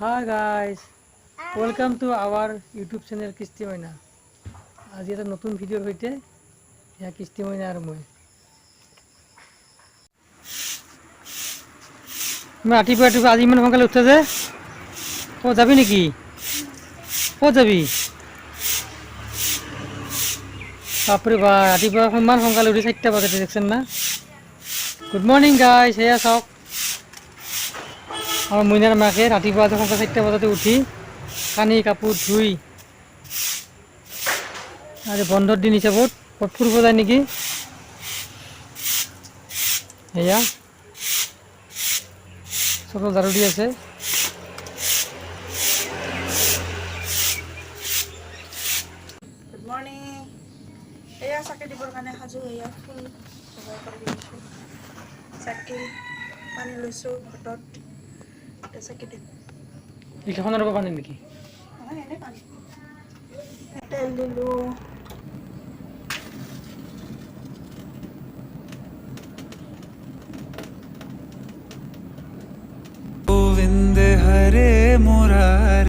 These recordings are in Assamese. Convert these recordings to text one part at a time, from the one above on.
Hi guys, welcome to our YouTube channel Kisti Moina. আজি এটা নতুন ভিডিওৰ সৈতে ইয়া কিস্তি মইনা আৰু মই ৰাতিপুৱা আজি ইমান সোনকালে উঠে যে ক'ত যাবি নেকি ক'ত যাবি বাপৰে বা ৰাতিপুৱা ইমান সোনকালে উঠি 4টা বজাতে দেখছেন না গুড মৰ্নিং গাইজ এয়া চাওক আমাৰ মইনাৰ মাকে ৰাতিপুৱা সোনকালে 4টা বজাতে উঠি কানি কাপোৰ ধুই আজি বন্ধৰ দিন হিচাপত ক'ত ফুৰিব যায় নেকি এয়া চব ঝাৰু দি আছে গুড মৰ্নিং এয়া চাকি দিবৰ কাৰণে সাজু এয়া ফুল যোগাৰ কৰি দিছোঁ চাকি পানী লৈছোঁ ঘটত এতিয়া চাকি দিম লিখাখনৰ পৰা পানী নেকি নহয় এনেই পানী তেল দিলোঁ गोविंद हरे मुरारी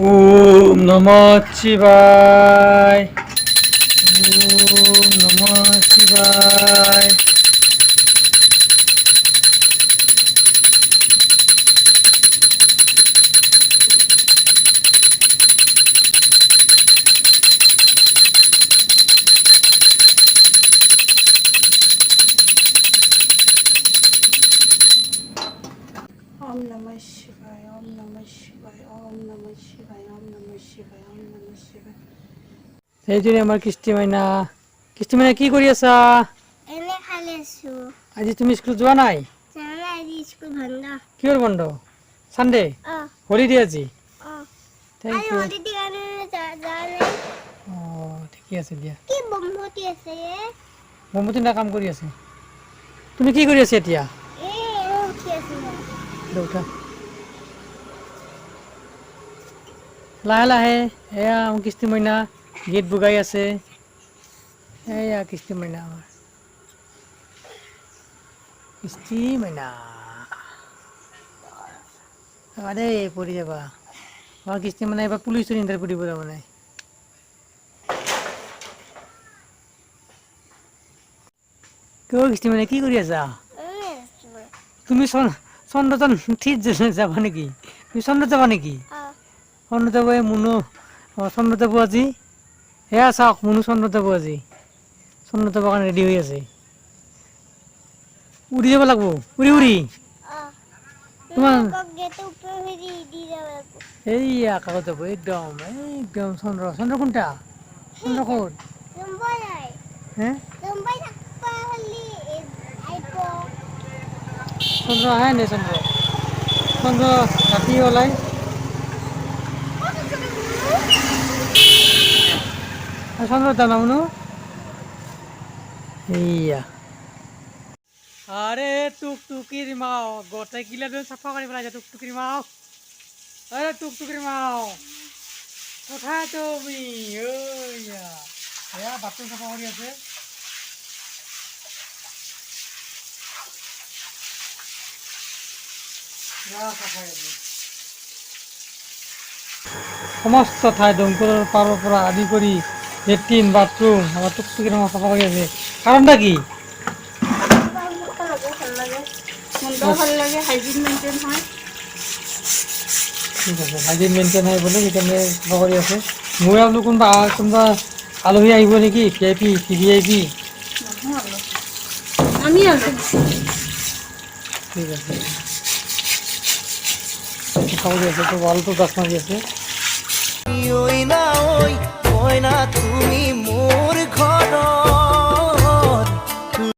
ओम नमः शिवाय ओम नमः शिवाय ओम नमः शिवाय ओम नमः शिवाय ओम नमः शिवाय ओम नमः शिवाय ओम नमः शिवाय সেইজনী আমাৰ কিস্তি মাইনা কি কৰি আছা এনে খালি আছো আজি তুমি স্কুল যোৱা নাই জানা আজি স্কুল বন্ধ কিহৰ বন্ধ সানডে হলিডে আজি থ্যাংক আজি ইউ হলিডে কাৰণে যালে ঠিকে আছে দিয়া কি বম্বতি আছে মমতি না কাম কৰি আছে তুমি কি কৰি আছা এতিয়া এ উঠি আছে দেউতা লাহে লাহে এয়া মোৰ কিস্তি মইনা গীত বুগাই আছে এয়া কিস্তি মইনা আমাৰ কিস্তি মইনা আৰে পড়ি যাবা আমাৰ কিস্তি মানে এবাৰ পুলিশেৰ ইন্টাৰভিউ দিব মানে কেউ কিস্তি মানে কি কৰি আছা তুমি চন্দ্ৰজন ঠিক যাবা নেকি তুমি চন্দ্ৰ যাবা নেকি চন্দ্ৰ যাব মুনু চন্দ্ৰ যাব আজি সেয়া চাওক মুনু চন্দ্ৰ যাব আজি চন্দ্ৰ যাবৰ কাৰণে ৰেডি হৈ আছে উৰি যাব লাগিব উৰি উৰি তোমার এইয়া কাগজ যাব একদম একদম চন্দ্র চন্দ্র কোনটা চন্দ্র কোট হ্যাঁ চন্দ্র আহে নে চন্দ্র চন্দ্র রাতি ওলাই চন্দ্র জানা মনু এইয়া আরে টুকটুকির মাও গোটাই কিলা দিন সাফা করে ফেলা যায় টুকটুকির মাও আরে টুকটুকির মাও কোথায় তুমি ওইয়া বাথরুম সাফা করে আছে সমস্ত ঠাই দমকলৰ পাৰৰ পৰা আদি কৰি লেট্ৰিন বাথৰুম আমাৰ টুকটুকিৰ মাও চাফা কৰি আছে কাৰণটা কি ভাল লাগে হাইজিন মেইনটেইন হয় ঠিক আছে হাইজিন মেইনটেইন হয় বলে সেইকাৰণে চাফা কৰি আছে মই বোলো কোনোবা আলহী আহিব নেকি ভি আই পি ভি আই পি আমি আনলাম ঠিক আছে খাওয়া দিয়েছে তো ভালো তো 10 মাস গেছে ওই না ওই